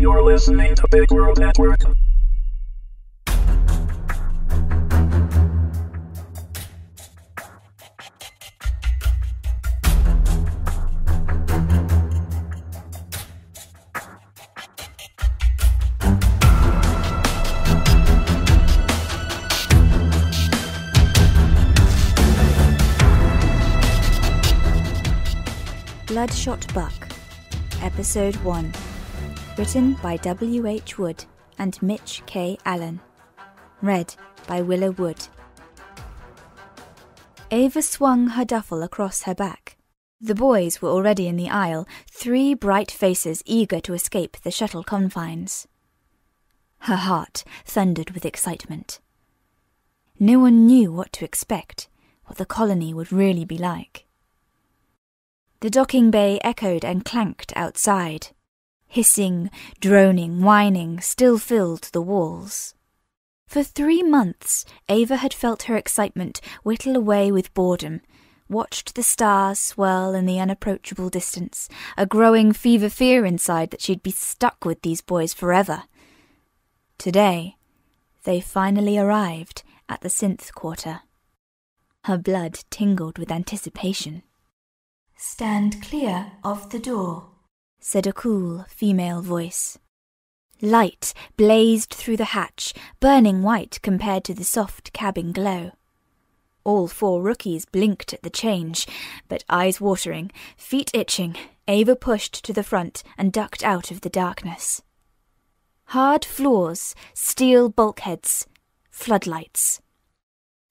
You're listening to BigWorldNetwork. Bloodshot Buck, Episode 1, written by W.H. Wood and Mitch K. Allan, read by Willow Wood. Ava swung her duffel across her back. The boys were already in the aisle, 3 bright faces eager to escape the shuttle confines. Her heart thundered with excitement. No one knew what to expect, what the colony would really be like. The docking bay echoed and clanked outside. Hissing, droning, whining still filled the walls. For 3 months, Ava had felt her excitement whittle away with boredom, watched the stars swirl in the unapproachable distance, a growing fever inside that she'd be stuck with these boys forever. Today, they finally arrived at the synth quarter. Her blood tingled with anticipation. "Stand clear of the door," said a cool female voice. Light blazed through the hatch, burning white compared to the soft cabin glow. All 4 rookies blinked at the change, but eyes watering, feet itching, Ava pushed to the front and ducked out of the darkness. Hard floors, steel bulkheads, floodlights.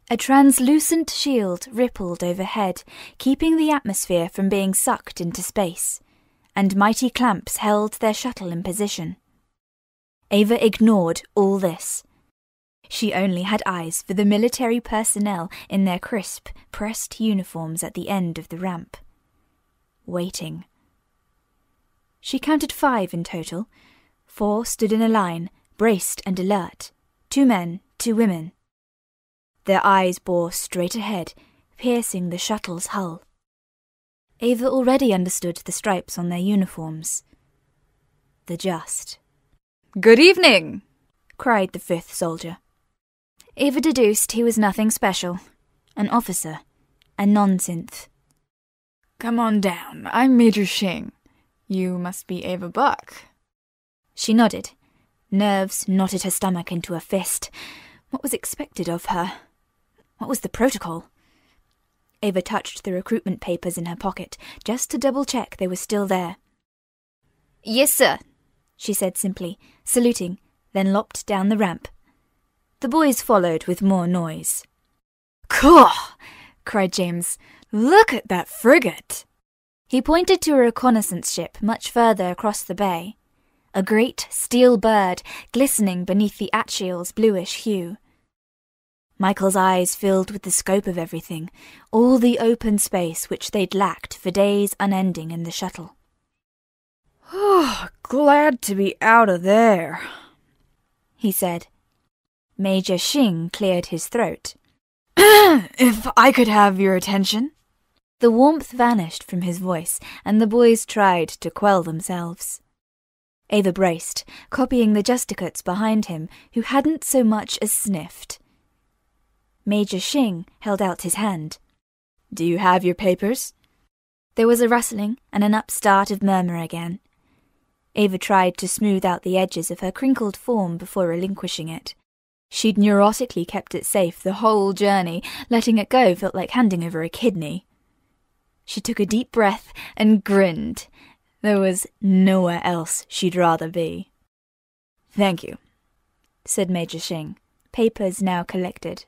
A translucent shield rippled overhead, keeping the atmosphere from being sucked into space, and mighty clamps held their shuttle in position. Ava ignored all this. She only had eyes for the military personnel in their crisp, pressed uniforms at the end of the ramp. Waiting. She counted 5 in total. 4 stood in a line, braced and alert. 2 men, 2 women. Their eyes bore straight ahead, piercing the shuttle's hull. Ava already understood the stripes on their uniforms. The just. "Good evening!" cried the 5th soldier. Ava deduced he was nothing special. An officer. A non-synth. "Come on down. I'm Major Shing. You must be Eva Buck." She nodded. Nerves knotted her stomach into a fist. What was expected of her? What was the protocol? Ava touched the recruitment papers in her pocket, just to double-check they were still there. "Yes, sir," she said simply, saluting, then lopped down the ramp. The boys followed with more noise. "Cool!" cried James. "Look at that frigate!" He pointed to a reconnaissance ship much further across the bay. A great steel bird, glistening beneath the Achiel's bluish hue. Michael's eyes filled with the scope of everything, all the open space which they'd lacked for days unending in the shuttle. "Oh, glad to be out of there," he said. Major Shing cleared his throat. "If I could have your attention." The warmth vanished from his voice, and the boys tried to quell themselves. Ava braced, copying the Justicates behind him, who hadn't so much as sniffed. Major Shing held out his hand. "Do you have your papers?" There was a rustling and an upstart of murmur again. Ava tried to smooth out the edges of her crinkled form before relinquishing it. She'd neurotically kept it safe the whole journey. Letting it go felt like handing over a kidney. She took a deep breath and grinned. There was nowhere else she'd rather be. "Thank you," said Major Shing, papers now collected.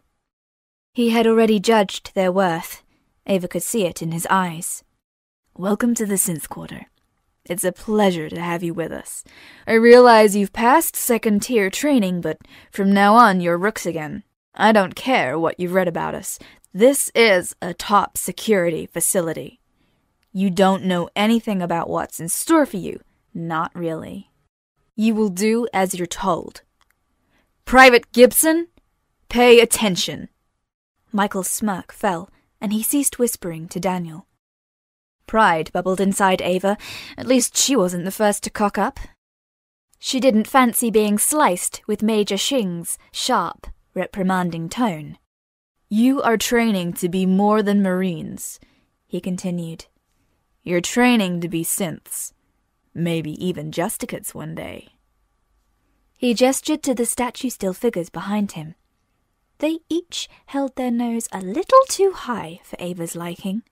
He had already judged their worth. Ava could see it in his eyes. "Welcome to the synth quarter. It's a pleasure to have you with us. I realize you've passed 2nd-tier training, but from now on you're rooks again. I don't care what you've read about us. This is a top security facility. You don't know anything about what's in store for you. Not really. You will do as you're told. Private Gibson, pay attention." Michael's smirk fell, and he ceased whispering to Daniel. Pride bubbled inside Ava. At least she wasn't the first to cock up. She didn't fancy being sliced with Major Xing's sharp, reprimanding tone. "You are training to be more than Marines," he continued. "You're training to be synths. Maybe even Justicates one day." He gestured to the statue-still figures behind him. They each held their nose a little too high for Ava's liking.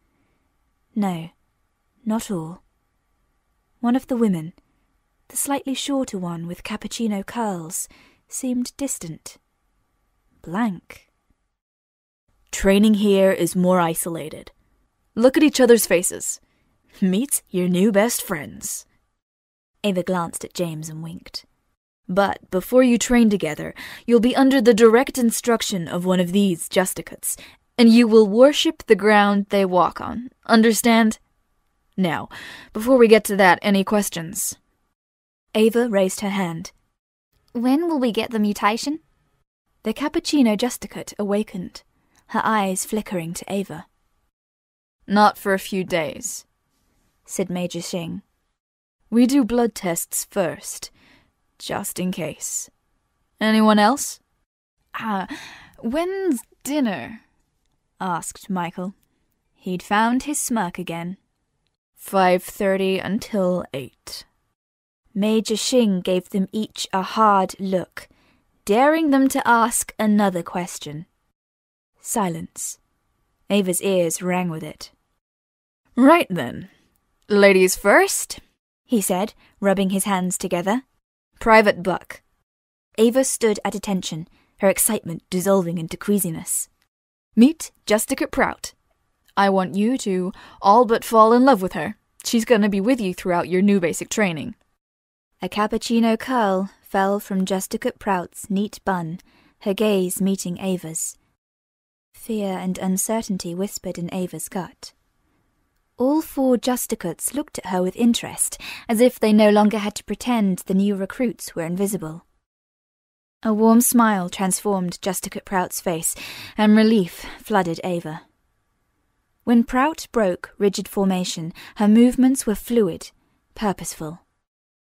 No, not all. One of the women, the slightly shorter one with cappuccino curls, seemed distant. Blank. "Training here is more isolated. Look at each other's faces. Meet your new best friends." Ava glanced at James and winked. "But before you train together, you'll be under the direct instruction of one of these Justicates, and you will worship the ground they walk on. Understand? Now, before we get to that, any questions?" Ava raised her hand. "When will we get the mutation?" The cappuccino Justicate awakened, her eyes flickering to Ava. "Not for a few days," said Major Xing. "We do blood tests first, just in case. Anyone else?" When's dinner?" asked Michael. He'd found his smirk again. 5:30 until 8. Major Xing gave them each a hard look, daring them to ask another question. Silence. Ava's ears rang with it. "Right then. Ladies first," he said, rubbing his hands together. "Private Buck." Ava stood at attention, her excitement dissolving into queasiness. "Meet Justicate Prout. I want you to all but fall in love with her. She's gonna be with you throughout your new basic training." A cappuccino curl fell from Justicate Prout's neat bun, her gaze meeting Ava's. Fear and uncertainty whispered in Ava's gut. All 4 Justicates looked at her with interest, as if they no longer had to pretend the new recruits were invisible. A warm smile transformed Justicate Prout's face, and relief flooded Ava. When Prout broke rigid formation, her movements were fluid, purposeful.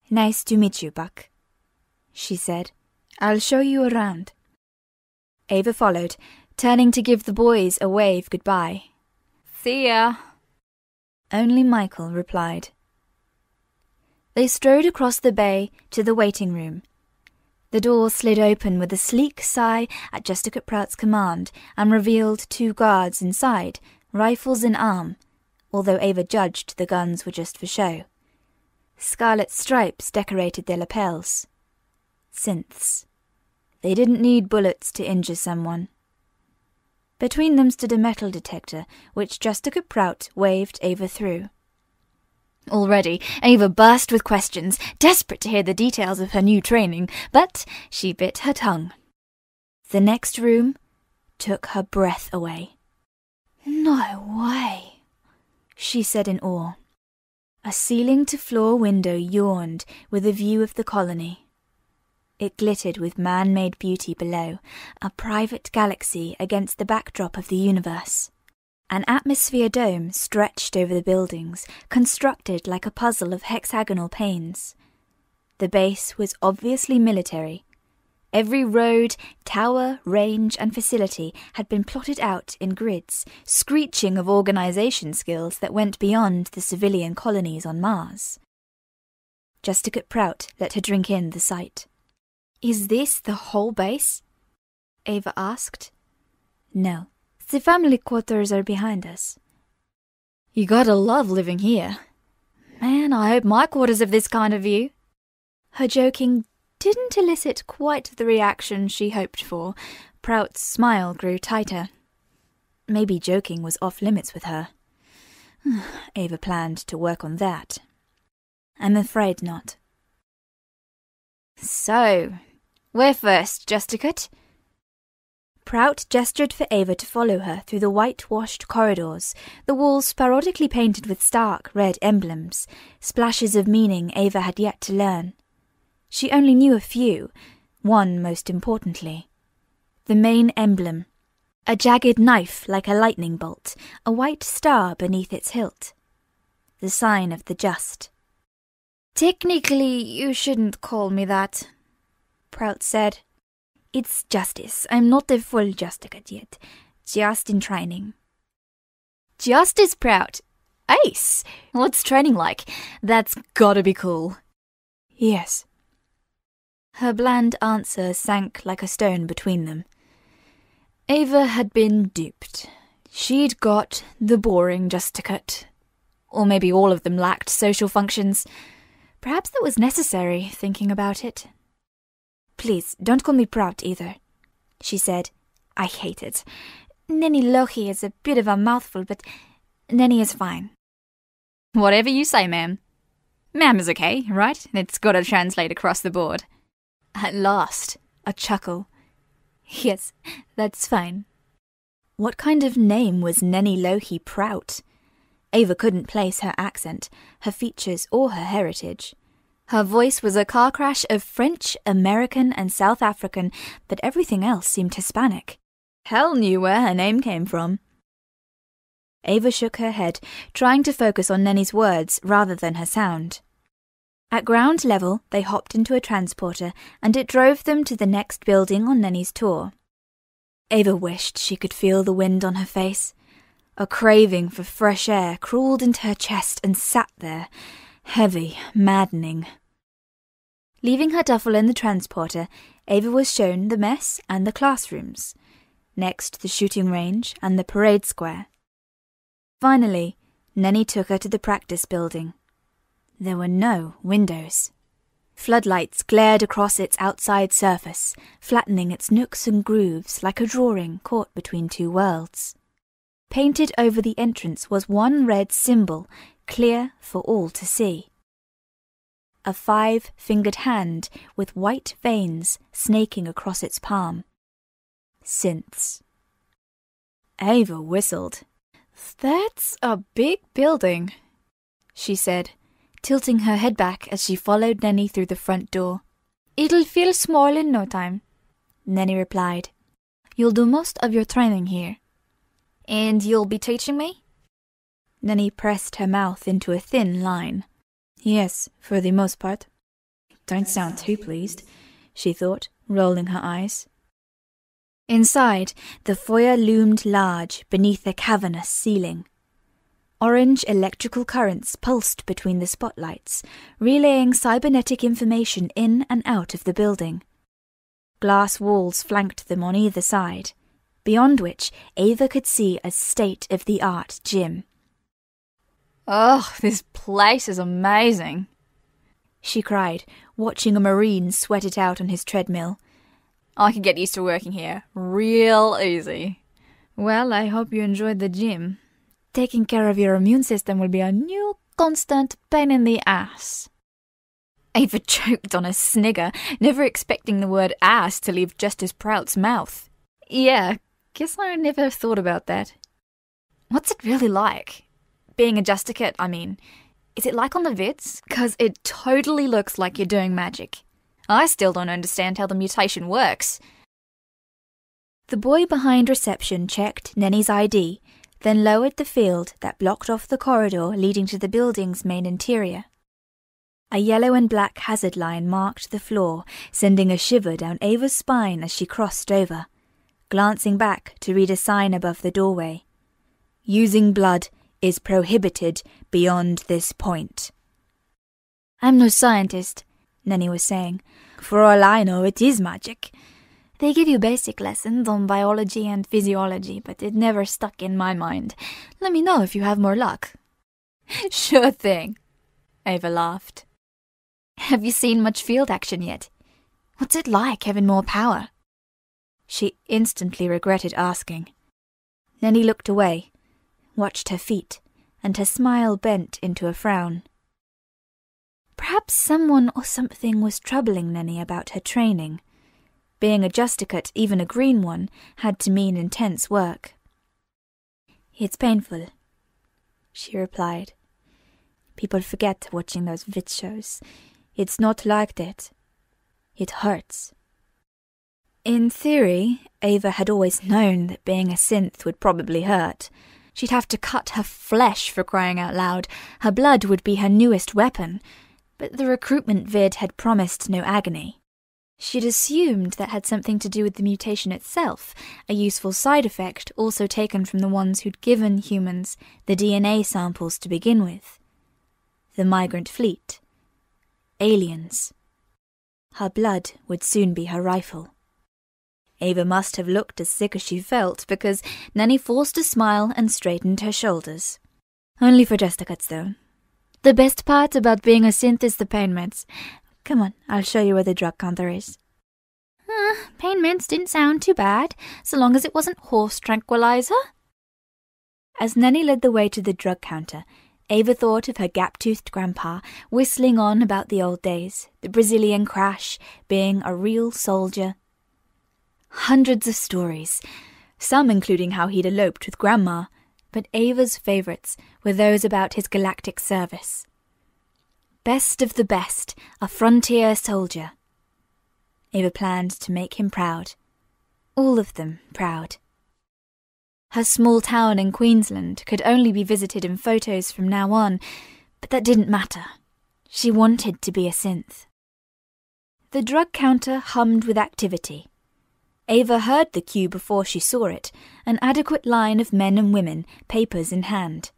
"Nice to meet you, Buck," she said. "I'll show you around." Ava followed, turning to give the boys a wave goodbye. "See ya." Only Michael replied. They strode across the bay to the waiting room. The door slid open with a sleek sigh at Justicate Prout's command and revealed 2 guards inside, rifles in arm, although Ava judged the guns were just for show. Scarlet stripes decorated their lapels. Synths. They didn't need bullets to injure someone. Between them stood a metal detector, which Justicate Prout waved Ava through. Already, Ava burst with questions, desperate to hear the details of her new training, but she bit her tongue. The next room took her breath away. "No way," she said in awe. A ceiling-to-floor window yawned with a view of the colony. It glittered with man-made beauty below, a private galaxy against the backdrop of the universe. An atmosphere dome stretched over the buildings, constructed like a puzzle of hexagonal panes. The base was obviously military. Every road, tower, range, and facility had been plotted out in grids, screeching of organization skills that went beyond the civilian colonies on Mars. Justicate Prout let her drink in the sight. "Is this the whole base?" Ava asked. "No. The family quarters are behind us." "You gotta love living here." "Man, I hope my quarters have this kind of view." Her joking didn't elicit quite the reaction she hoped for. Prout's smile grew tighter. Maybe joking was off-limits with her. Ava planned to work on that. "I'm afraid not." "So, where first, Justicate?" Prout gestured for Ava to follow her through the whitewashed corridors, the walls parodically painted with stark red emblems, splashes of meaning Ava had yet to learn. She only knew a few, one most importantly. The main emblem, a jagged knife like a lightning bolt, a white star beneath its hilt. The sign of the just. Technically, you shouldn't call me that, Prout said. It's Justice. I'm not a full Justicate yet. Just in training. Justice Prout? Ace! What's training like? That's gotta be cool. Yes. Her bland answer sank like a stone between them. Ava had been duped. She'd got the boring Justicate. Or maybe all of them lacked social functions. Perhaps that was necessary, thinking about it. Please, don't call me Prout either, she said. I hate it. NENI-LOHI is a bit of a mouthful, but Neni is fine. Whatever you say, ma'am. Ma'am is okay, right? It's gotta translate across the board. At last, a chuckle. Yes, that's fine. What kind of name was NENI-LOHI Prout? Ava couldn't place her accent, her features, or her heritage. Her voice was a car crash of French, American, and South African, but everything else seemed Hispanic. Hell knew where her name came from. Ava shook her head, trying to focus on Neni's words rather than her sound. At ground level, they hopped into a transporter, and it drove them to the next building on Neni's tour. Ava wished she could feel the wind on her face. A craving for fresh air crawled into her chest and sat there, heavy, maddening. Leaving her duffel in the transporter, Ava was shown the mess and the classrooms. Next, the shooting range and the parade square. Finally, Neni took her to the practice building. There were no windows. Floodlights glared across its outside surface, flattening its nooks and grooves like a drawing caught between two worlds. Painted over the entrance was one red symbol, clear for all to see. A 5-fingered hand with white veins snaking across its palm. Synths. Ava whistled. That's a big building, she said, tilting her head back as she followed Neni through the front door. It'll feel small in no time, Neni replied. You'll do most of your training here. And you'll be teaching me? Neni pressed her mouth into a thin line. Yes, for the most part. Don't sound too pleased, she thought, rolling her eyes. Inside, the foyer loomed large beneath a cavernous ceiling. Orange electrical currents pulsed between the spotlights, relaying cybernetic information in and out of the building. Glass walls flanked them on either side, beyond which Ava could see a state-of-the-art gym. Oh, this place is amazing, she cried, watching a Marine sweat it out on his treadmill. I could get used to working here real easy. Well, I hope you enjoyed the gym. Taking care of your immune system will be a new constant pain in the ass. Ava choked on a snigger, never expecting the word ass to leave Justice Prout's mouth. Yeah, guess I never thought about that. What's it really like? Being a Justicate, I mean. Is it like on the vids? 'Cause it totally looks like you're doing magic. I still don't understand how the mutation works. The boy behind reception checked Neni's ID, then lowered the field that blocked off the corridor leading to the building's main interior. A yellow and black hazard line marked the floor, sending a shiver down Ava's spine as she crossed over, glancing back to read a sign above the doorway. Using blood is prohibited beyond this point. I'm no scientist, Neni was saying. For all I know, it is magic. They give you basic lessons on biology and physiology, but it never stuck in my mind. Let me know if you have more luck. Sure thing, Ava laughed. Have you seen much field action yet? What's it like having more power? She instantly regretted asking. Neni looked away, watched her feet, and her smile bent into a frown. Perhaps someone or something was troubling Neni about her training. Being a Justicate, even a green one, had to mean intense work. It's painful, she replied. People forget watching those vid shows. It's not like that. It hurts. In theory, Ava had always known that being a synth would probably hurt. She'd have to cut her flesh, for crying out loud. Her blood would be her newest weapon. But the recruitment vid had promised no agony. She'd assumed that had something to do with the mutation itself, a useful side effect also taken from the ones who'd given humans the DNA samples to begin with. The migrant fleet. Aliens. Her blood would soon be her rifle. Ava must have looked as sick as she felt, because Nenni forced a smile and straightened her shoulders. Only for justicuts, though. The best part about being a synth is the pain meds. Come on, I'll show you where the drug counter is. Pain meds didn't sound too bad, so long as it wasn't horse tranquilizer. As Nenni led the way to the drug counter, Ava thought of her gap-toothed grandpa whistling on about the old days, the Brazilian crash, being a real soldier. Hundreds of stories, some including how he'd eloped with Grandma, but Ava's favourites were those about his galactic service. Best of the best, a frontier soldier. Ava planned to make him proud. All of them proud. Her small town in Queensland could only be visited in photos from now on, but that didn't matter. She wanted to be a synth. The drug counter hummed with activity. Ava heard the queue before she saw it, an adequate line of men and women, papers in hand.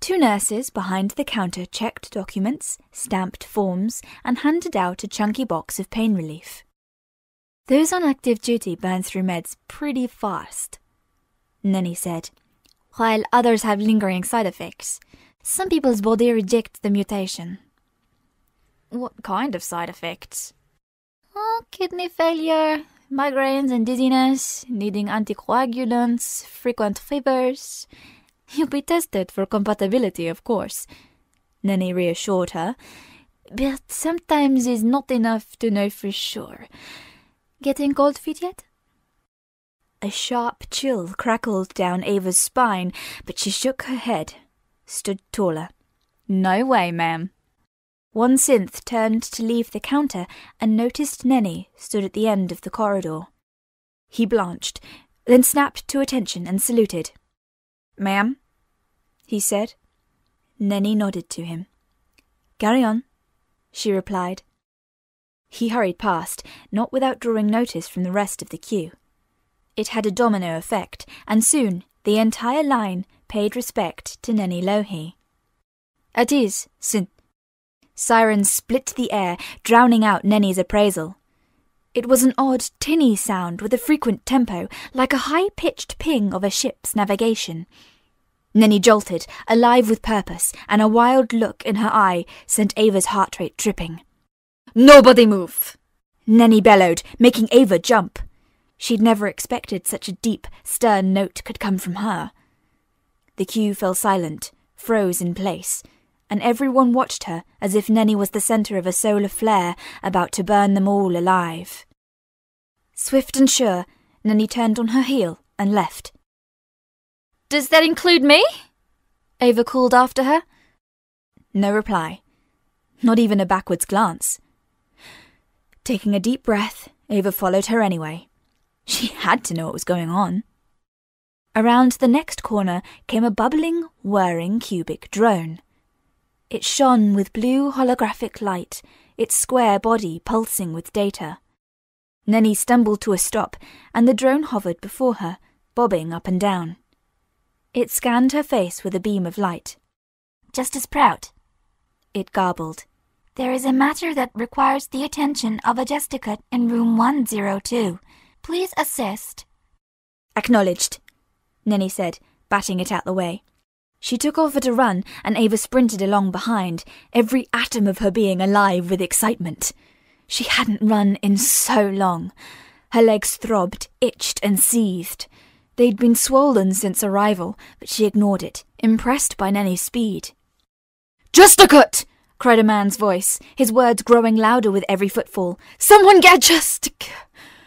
2 nurses behind the counter checked documents, stamped forms, and handed out a chunky box of pain relief. Those on active duty burn through meds pretty fast, Nenni said, while others have lingering side effects. Some people's body rejects the mutation. What kind of side effects? Kidney failure, migraines and dizziness, needing anticoagulants, frequent fevers. You'll be tested for compatibility, of course, Nenni reassured her, but sometimes it's not enough to know for sure. Getting cold feet yet? A sharp chill crackled down Ava's spine, but she shook her head, stood taller. No way, ma'am. One synth turned to leave the counter and noticed Nenni stood at the end of the corridor. He blanched, then snapped to attention and saluted. Ma'am, he said. Nenni nodded to him. Carry on, she replied. He hurried past, not without drawing notice from the rest of the queue. It had a domino effect, and soon the entire line paid respect to NENI-LOHI. At ease, synth. Sirens split the air, drowning out Nenni's appraisal. It was an odd, tinny sound with a frequent tempo, like a high-pitched ping of a ship's navigation. Nenni jolted, alive with purpose, and a wild look in her eye sent Ava's heart rate tripping. Nobody move! Nenni bellowed, making Ava jump. She'd never expected such a deep, stern note could come from her. The queue fell silent, froze in place, and everyone watched her as if Nenni was the centre of a solar flare about to burn them all alive. Swift and sure, Nenni turned on her heel and left. Does that include me? Ava called after her. No reply. Not even a backwards glance. Taking a deep breath, Ava followed her anyway. She had to know what was going on. Around the next corner came a bubbling, whirring cubic drone. It shone with blue holographic light, its square body pulsing with data. Nenni stumbled to a stop, and the drone hovered before her, bobbing up and down. It scanned her face with a beam of light. Justice Prout, it garbled. There is a matter that requires the attention of a justicut in room 102. Please assist. Acknowledged, Nenni said, batting it out the way. She took off at a run, and Ava sprinted along behind, every atom of her being alive with excitement. She hadn't run in so long. Her legs throbbed, itched, and seethed. They'd been swollen since arrival, but she ignored it, impressed by Nenni's speed. Justicut! Cried a man's voice, his words growing louder with every footfall. Someone get Justic!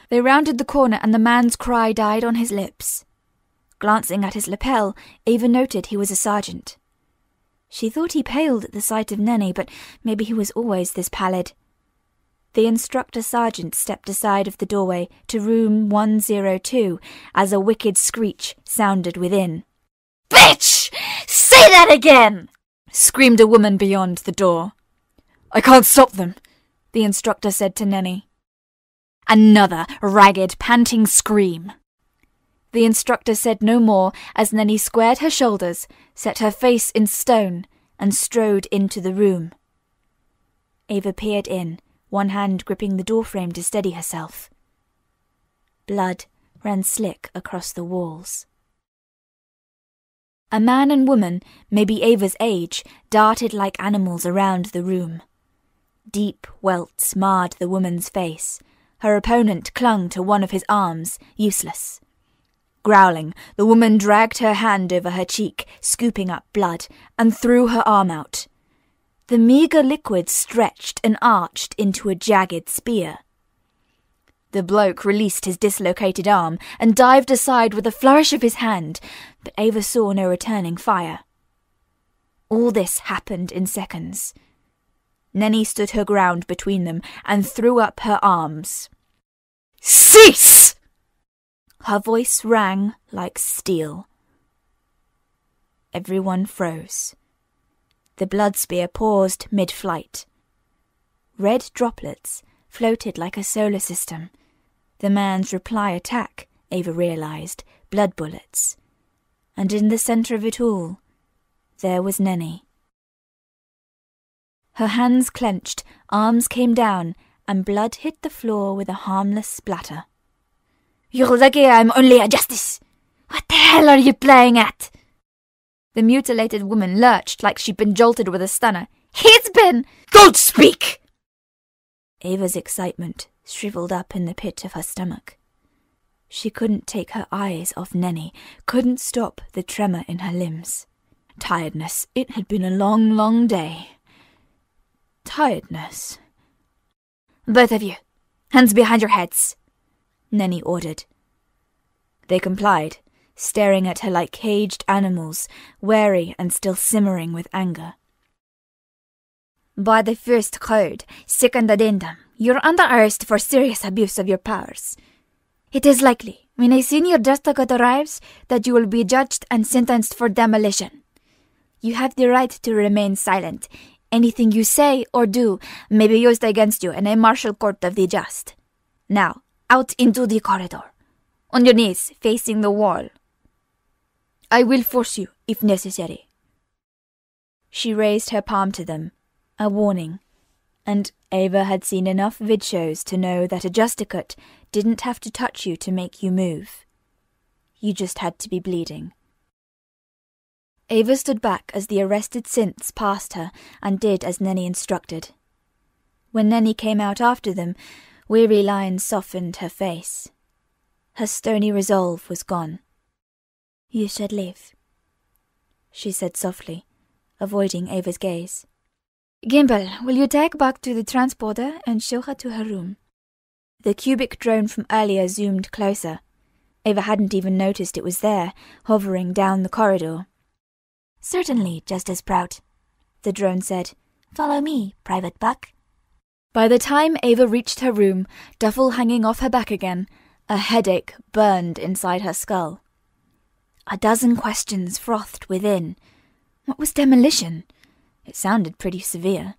They rounded the corner, and the man's cry died on his lips. Glancing at his lapel, Ava noted he was a sergeant. She thought he paled at the sight of Nenni, but maybe he was always this pallid. The instructor sergeant stepped aside of the doorway to room 102 as a wicked screech sounded within. Bitch! Say that again! Screamed a woman beyond the door. I can't stop them, the instructor said to Neni. Another ragged, panting scream. The instructor said no more as Neni squared her shoulders, set her face in stone, and strode into the room. Ava peered in, one hand gripping the doorframe to steady herself. Blood ran slick across the walls. A man and woman, maybe Ava's age, darted like animals around the room. Deep welts marred the woman's face. Her opponent clung to one of his arms, useless. Growling, the woman dragged her hand over her cheek, scooping up blood, and threw her arm out. The meagre liquid stretched and arched into a jagged spear. The bloke released his dislocated arm and dived aside with a flourish of his hand, but Ava saw no returning fire. All this happened in seconds. Neni stood her ground between them and threw up her arms. "Cease!" Her voice rang like steel. Everyone froze. The blood spear paused mid-flight. Red droplets floated like a solar system. The man's reply attack, Ava realized, blood bullets. And in the center of it all, there was Neni. Her hands clenched, arms came down, and blood hit the floor with a harmless splatter. "You're lucky I'm only a justice! What the hell are you playing at?" The mutilated woman lurched like she'd been jolted with a stunner. "He's been—" "Don't speak!" Ava's excitement shriveled up in the pit of her stomach. She couldn't take her eyes off Neni, couldn't stop the tremor in her limbs. Tiredness. It had been a long, long day. Tiredness. "Both of you, hands behind your heads," Neni ordered. They complied, staring at her like caged animals, wary and still simmering with anger. "By the first code, second addendum, you're under arrest for serious abuse of your powers. It is likely, when a senior justice arrives, that you will be judged and sentenced for demolition. You have the right to remain silent. Anything you say or do may be used against you in a martial court of the just. Now, out into the corridor. On your knees, facing the wall. I will force you, if necessary." She raised her palm to them, a warning, and Ava had seen enough vid shows to know that a justicate didn't have to touch you to make you move. You just had to be bleeding. Ava stood back as the arrested synths passed her and did as Neni instructed. When Neni came out after them, weary lines softened her face. Her stony resolve was gone. "You should leave," she said softly, avoiding Ava's gaze. "Gimbal, will you take back to the transporter and show her to her room?" The cubic drone from earlier zoomed closer. Ava hadn't even noticed it was there, hovering down the corridor. "Certainly, Justice Prout," the drone said. "Follow me, Private Buck." By the time Ava reached her room, duffel hanging off her back again, a headache burned inside her skull. A dozen questions frothed within. What was demolition? It sounded pretty severe.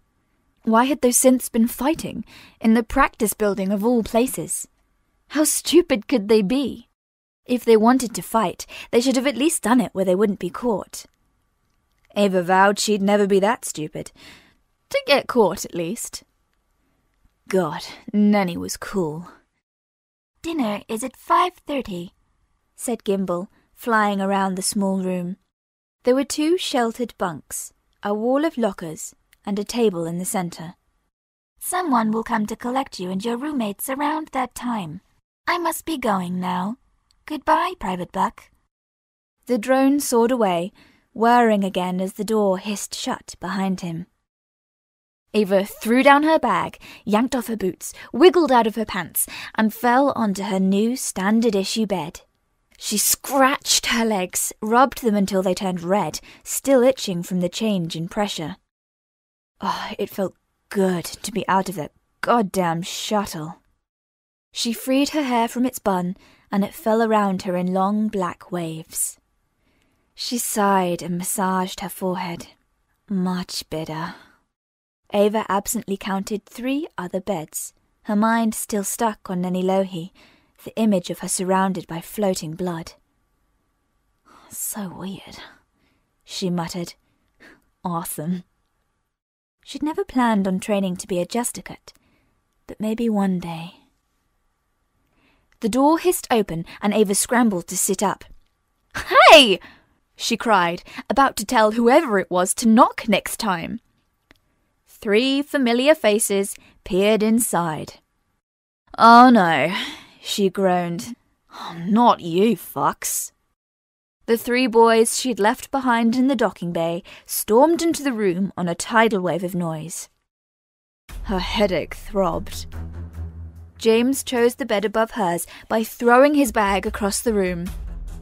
Why had those synths been fighting, in the practice building of all places? How stupid could they be? If they wanted to fight, they should have at least done it where they wouldn't be caught. Ava vowed she'd never be that stupid. To get caught, at least. God, Neni was cool. "Dinner is at 5:30, said Gimbal, flying around the small room. There were 2 sheltered bunks, a wall of lockers, and a table in the center. "Someone will come to collect you and your roommates around that time. I must be going now. Goodbye, Private Buck." The drone soared away, whirring again as the door hissed shut behind him. Ava threw down her bag, yanked off her boots, wiggled out of her pants, and fell onto her new standard-issue bed. She scratched her legs, rubbed them until they turned red, still itching from the change in pressure. Oh, it felt good to be out of that goddamn shuttle. She freed her hair from its bun, and it fell around her in long black waves. She sighed and massaged her forehead. Much better. Ava absently counted 3 other beds, her mind still stuck on NENI-LOHI, the image of her surrounded by floating blood. So weird, she muttered. Awesome. She'd never planned on training to be a justicate, but maybe one day. The door hissed open and Ava scrambled to sit up. "Hey!" she cried, about to tell whoever it was to knock next time. 3 familiar faces peered inside. "Oh no," she groaned. "Oh, not you fucks." The 3 boys she'd left behind in the docking bay stormed into the room on a tidal wave of noise. Her headache throbbed. James chose the bed above hers by throwing his bag across the room.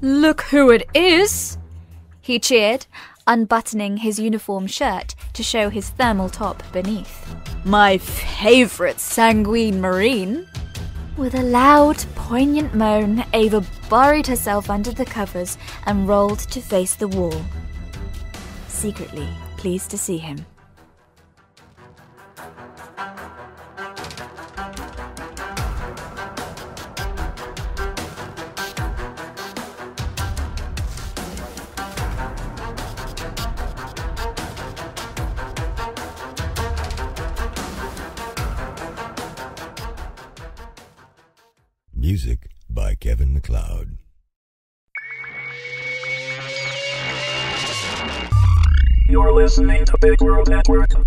"Look who it is!" he cheered, unbuttoning his uniform shirt to show his thermal top beneath. "My favourite sanguine marine!" With a loud, poignant moan, Ava buried herself under the covers and rolled to face the wall, secretly pleased to see him. Music by Kevin MacLeod. You're listening to BigWorldNetwork.